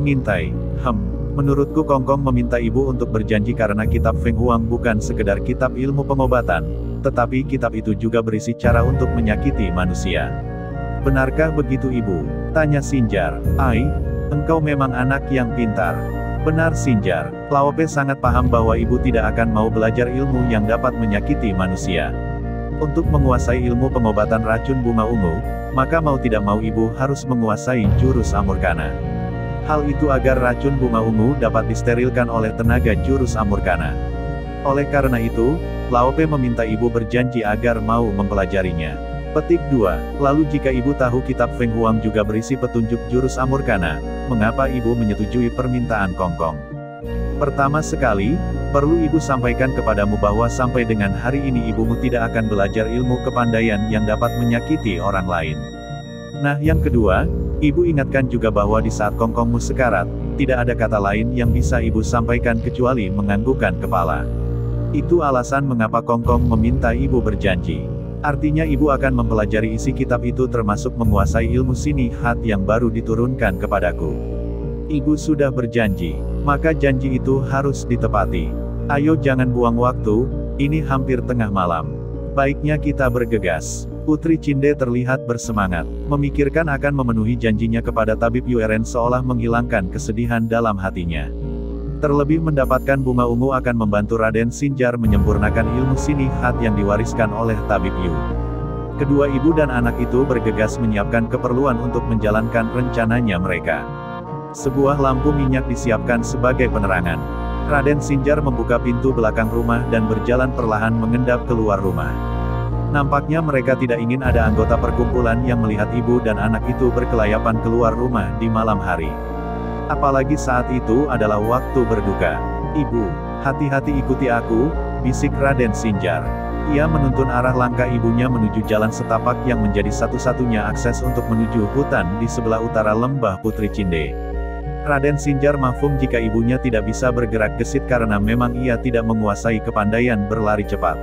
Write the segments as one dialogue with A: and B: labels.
A: Mengintai. Menurutku Kongkong meminta ibu untuk berjanji karena kitab Feng Huang bukan sekedar kitab ilmu pengobatan, tetapi kitab itu juga berisi cara untuk menyakiti manusia. Benarkah begitu ibu? Tanya Xinjar. Ai, engkau memang anak yang pintar. Benar Xinjar, Lao Pe sangat paham bahwa ibu tidak akan mau belajar ilmu yang dapat menyakiti manusia. Untuk menguasai ilmu pengobatan racun bunga ungu, maka mau tidak mau ibu harus menguasai jurus Amurkana. Hal itu agar racun bunga ungu dapat disterilkan oleh tenaga jurus Amurkana. Oleh karena itu, Lao Pe meminta ibu berjanji agar mau mempelajarinya. Petik 2. Lalu jika ibu tahu kitab Feng Huang juga berisi petunjuk jurus Amurkana, mengapa ibu menyetujui permintaan Kongkong? Pertama sekali, perlu ibu sampaikan kepadamu bahwa sampai dengan hari ini ibumu tidak akan belajar ilmu kepandaian yang dapat menyakiti orang lain. Nah yang kedua, ibu ingatkan juga bahwa di saat Kongkongmu sekarat, tidak ada kata lain yang bisa ibu sampaikan kecuali menganggukkan kepala. Itu alasan mengapa Kongkong meminta ibu berjanji. Artinya ibu akan mempelajari isi kitab itu termasuk menguasai ilmu sinihat yang baru diturunkan kepadaku. Ibu sudah berjanji, maka janji itu harus ditepati. Ayo jangan buang waktu, ini hampir tengah malam. Baiknya kita bergegas. Putri Cinde terlihat bersemangat, memikirkan akan memenuhi janjinya kepada tabib Yueren seolah menghilangkan kesedihan dalam hatinya. Terlebih mendapatkan bunga ungu akan membantu Raden Xinjar menyempurnakan ilmu sinihat yang diwariskan oleh tabib Yu. Kedua ibu dan anak itu bergegas menyiapkan keperluan untuk menjalankan rencananya mereka. Sebuah lampu minyak disiapkan sebagai penerangan. Raden Xinjar membuka pintu belakang rumah dan berjalan perlahan mengendap keluar rumah. Nampaknya mereka tidak ingin ada anggota perkumpulan yang melihat ibu dan anak itu berkelayapan keluar rumah di malam hari. Apalagi saat itu adalah waktu berduka. Ibu, hati-hati ikuti aku, bisik Raden Xinjar. Ia menuntun arah langkah ibunya menuju jalan setapak yang menjadi satu-satunya akses untuk menuju hutan di sebelah utara lembah Putri Cinde. Raden Xinjar mafhum jika ibunya tidak bisa bergerak gesit karena memang ia tidak menguasai kepandaian berlari cepat.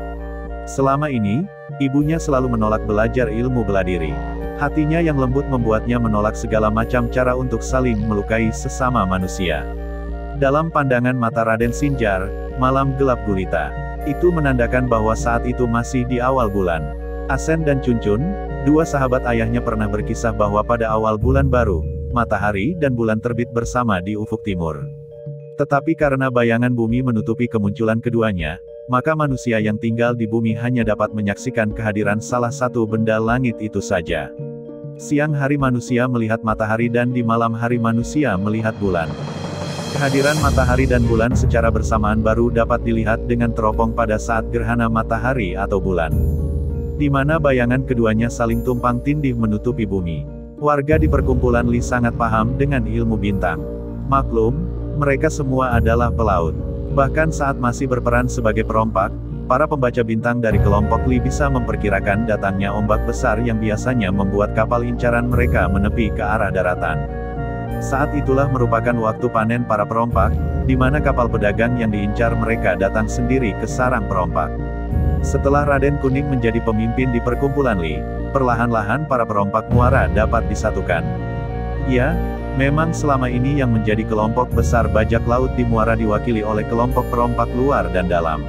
A: Selama ini, ibunya selalu menolak belajar ilmu bela diri. Hatinya yang lembut membuatnya menolak segala macam cara untuk saling melukai sesama manusia. Dalam pandangan mata Raden Xinjar, malam gelap gulita. Itu menandakan bahwa saat itu masih di awal bulan. Asen dan Cuncun, dua sahabat ayahnya pernah berkisah bahwa pada awal bulan baru, matahari dan bulan terbit bersama di ufuk timur. Tetapi karena bayangan bumi menutupi kemunculan keduanya, maka manusia yang tinggal di bumi hanya dapat menyaksikan kehadiran salah satu benda langit itu saja. Siang hari manusia melihat matahari dan di malam hari manusia melihat bulan. Kehadiran matahari dan bulan secara bersamaan baru dapat dilihat dengan teropong pada saat gerhana matahari atau bulan, di mana bayangan keduanya saling tumpang tindih menutupi bumi. Warga di perkumpulan Li sangat paham dengan ilmu bintang. Maklum, mereka semua adalah pelaut. Bahkan saat masih berperan sebagai perompak, para pembaca bintang dari kelompok Li bisa memperkirakan datangnya ombak besar yang biasanya membuat kapal incaran mereka menepi ke arah daratan. Saat itulah merupakan waktu panen para perompak, di mana kapal pedagang yang diincar mereka datang sendiri ke sarang perompak. Setelah Raden Kuning menjadi pemimpin di perkumpulan Li, perlahan-lahan para perompak muara dapat disatukan. Ya, memang selama ini yang menjadi kelompok besar bajak laut di muara diwakili oleh kelompok perompak luar dan dalam.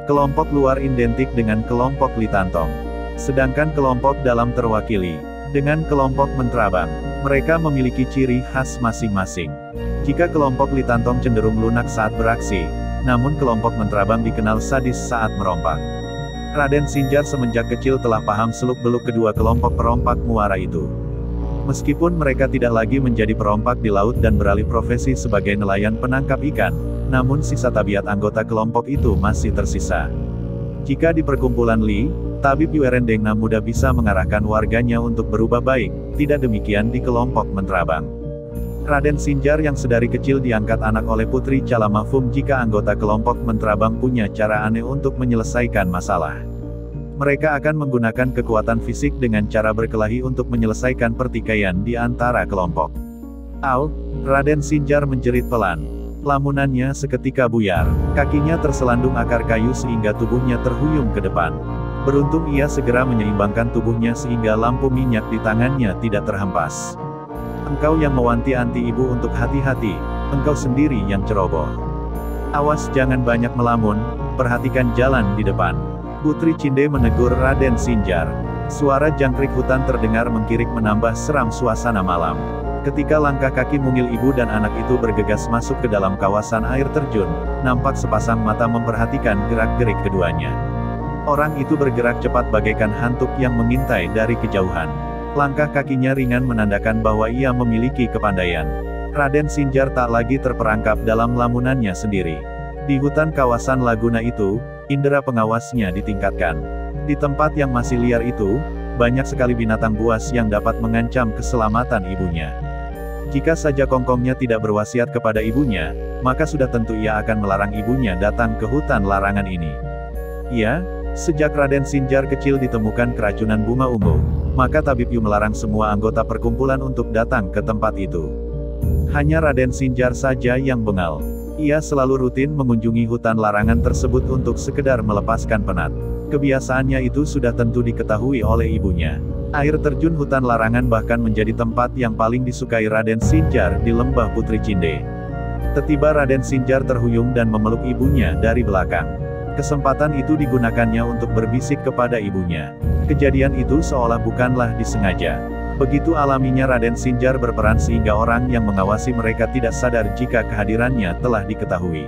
A: Kelompok luar identik dengan kelompok Litantong. Sedangkan kelompok dalam terwakili dengan kelompok Mentrabang. Mereka memiliki ciri khas masing-masing. Jika kelompok Litantong cenderung lunak saat beraksi, namun kelompok Mentrabang dikenal sadis saat merompak. Raden Xinjar semenjak kecil telah paham seluk-beluk kedua kelompok perompak muara itu. Meskipun mereka tidak lagi menjadi perompak di laut dan beralih profesi sebagai nelayan penangkap ikan, namun sisa tabiat anggota kelompok itu masih tersisa. Jika di perkumpulan Li, Tabib Yueren Dengna mudah bisa mengarahkan warganya untuk berubah baik, tidak demikian di kelompok Mentrabang. Raden Xinjar yang sedari kecil diangkat anak oleh Putri Cala mafhum jika anggota kelompok Mentrabang punya cara aneh untuk menyelesaikan masalah. Mereka akan menggunakan kekuatan fisik dengan cara berkelahi untuk menyelesaikan pertikaian di antara kelompok. Au, Raden Xinjar menjerit pelan. Lamunannya seketika buyar, kakinya terselandung akar kayu sehingga tubuhnya terhuyung ke depan. Beruntung ia segera menyeimbangkan tubuhnya sehingga lampu minyak di tangannya tidak terhempas. Engkau yang mewanti-wanti ibu untuk hati-hati, engkau sendiri yang ceroboh. Awas jangan banyak melamun, perhatikan jalan di depan. Putri Cinde menegur Raden Sinjar. Suara jangkrik hutan terdengar mengkirik menambah seram suasana malam. Ketika langkah kaki mungil ibu dan anak itu bergegas masuk ke dalam kawasan air terjun, nampak sepasang mata memperhatikan gerak-gerik keduanya. Orang itu bergerak cepat bagaikan hantu yang mengintai dari kejauhan. Langkah kakinya ringan menandakan bahwa ia memiliki kepandaian. Raden Sinjar tak lagi terperangkap dalam lamunannya sendiri. Di hutan kawasan Laguna itu, indera pengawasnya ditingkatkan. Di tempat yang masih liar itu, banyak sekali binatang buas yang dapat mengancam keselamatan ibunya. Jika saja Kongkongnya tidak berwasiat kepada ibunya, maka sudah tentu ia akan melarang ibunya datang ke hutan larangan ini. Ya, sejak Raden Sinjar kecil ditemukan keracunan bunga ungu, maka Tabib Yu melarang semua anggota perkumpulan untuk datang ke tempat itu. Hanya Raden Sinjar saja yang bengal. Ia selalu rutin mengunjungi hutan larangan tersebut untuk sekedar melepaskan penat. Kebiasaannya itu sudah tentu diketahui oleh ibunya. Air terjun hutan larangan bahkan menjadi tempat yang paling disukai Raden Sinjar di lembah Putri Cinde. Tiba-tiba Raden Sinjar terhuyung dan memeluk ibunya dari belakang. Kesempatan itu digunakannya untuk berbisik kepada ibunya. Kejadian itu seolah bukanlah disengaja. Begitu alaminya Raden Sinjar berperan sehingga orang yang mengawasi mereka tidak sadar jika kehadirannya telah diketahui.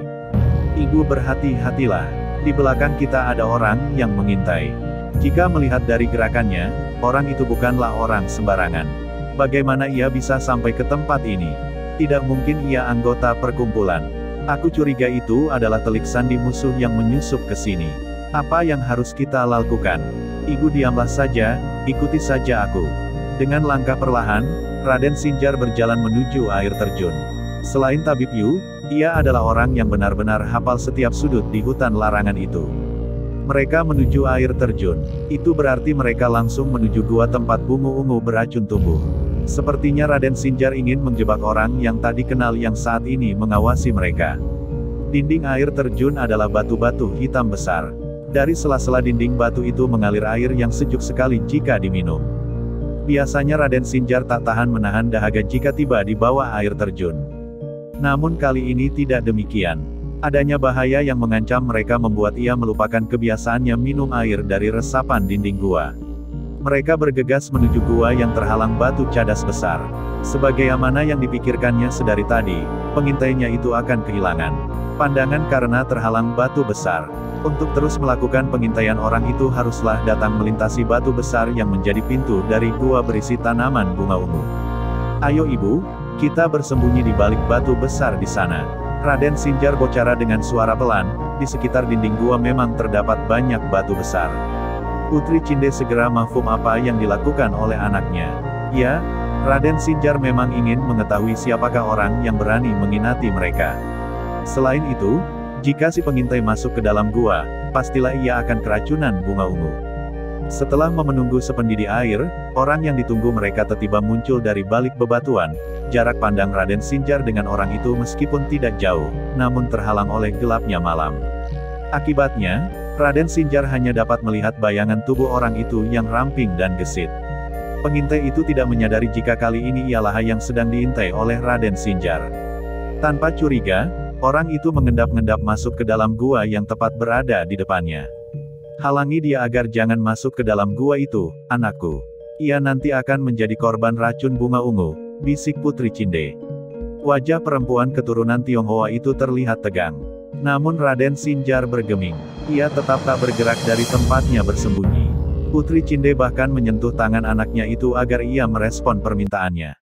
A: Ibu berhati-hatilah. Di belakang kita ada orang yang mengintai. Jika melihat dari gerakannya, orang itu bukanlah orang sembarangan. Bagaimana ia bisa sampai ke tempat ini? Tidak mungkin ia anggota perkumpulan. Aku curiga itu adalah telik sandi musuh yang menyusup ke sini. Apa yang harus kita lakukan? Ibu diamlah saja, ikuti saja aku. Dengan langkah perlahan, Raden Sinjar berjalan menuju air terjun. Selain Tabib Yu, ia adalah orang yang benar-benar hafal setiap sudut di hutan larangan itu. Mereka menuju air terjun. Itu berarti mereka langsung menuju gua tempat bunga ungu beracun tumbuh. Sepertinya Raden Sinjar ingin menjebak orang yang tak dikenal yang saat ini mengawasi mereka. Dinding air terjun adalah batu-batu hitam besar. Dari sela-sela dinding batu itu mengalir air yang sejuk sekali jika diminum. Biasanya Raden Sinjar tak tahan menahan dahaga jika tiba di bawah air terjun. Namun kali ini tidak demikian. Adanya bahaya yang mengancam mereka membuat ia melupakan kebiasaannya minum air dari resapan dinding gua. Mereka bergegas menuju gua yang terhalang batu cadas besar. Sebagaimana yang dipikirkannya sedari tadi, pengintainya itu akan kehilangan pandangan karena terhalang batu besar. Untuk terus melakukan pengintaian orang itu haruslah datang melintasi batu besar yang menjadi pintu dari gua berisi tanaman bunga ungu. Ayo ibu, kita bersembunyi di balik batu besar di sana. Raden Sinjar bicara dengan suara pelan, di sekitar dinding gua memang terdapat banyak batu besar. Putri Cinde segera mafhum apa yang dilakukan oleh anaknya. Ya, Raden Sinjar memang ingin mengetahui siapakah orang yang berani menginati mereka. Selain itu, jika si pengintai masuk ke dalam gua, pastilah ia akan keracunan bunga ungu. Setelah menunggu sepenuh di air, orang yang ditunggu mereka tiba-tiba muncul dari balik bebatuan. Jarak pandang Raden Sinjar dengan orang itu meskipun tidak jauh, namun terhalang oleh gelapnya malam. Akibatnya, Raden Sinjar hanya dapat melihat bayangan tubuh orang itu yang ramping dan gesit. Pengintai itu tidak menyadari jika kali ini ialah yang sedang diintai oleh Raden Sinjar. Tanpa curiga, orang itu mengendap-endap masuk ke dalam gua yang tepat berada di depannya. Halangi dia agar jangan masuk ke dalam gua itu, anakku. Ia nanti akan menjadi korban racun bunga ungu, bisik Putri Cinde. Wajah perempuan keturunan Tionghoa itu terlihat tegang. Namun Raden Sinjar bergeming. Ia tetap tak bergerak dari tempatnya bersembunyi. Putri Cinde bahkan menyentuh tangan anaknya itu agar ia merespon permintaannya.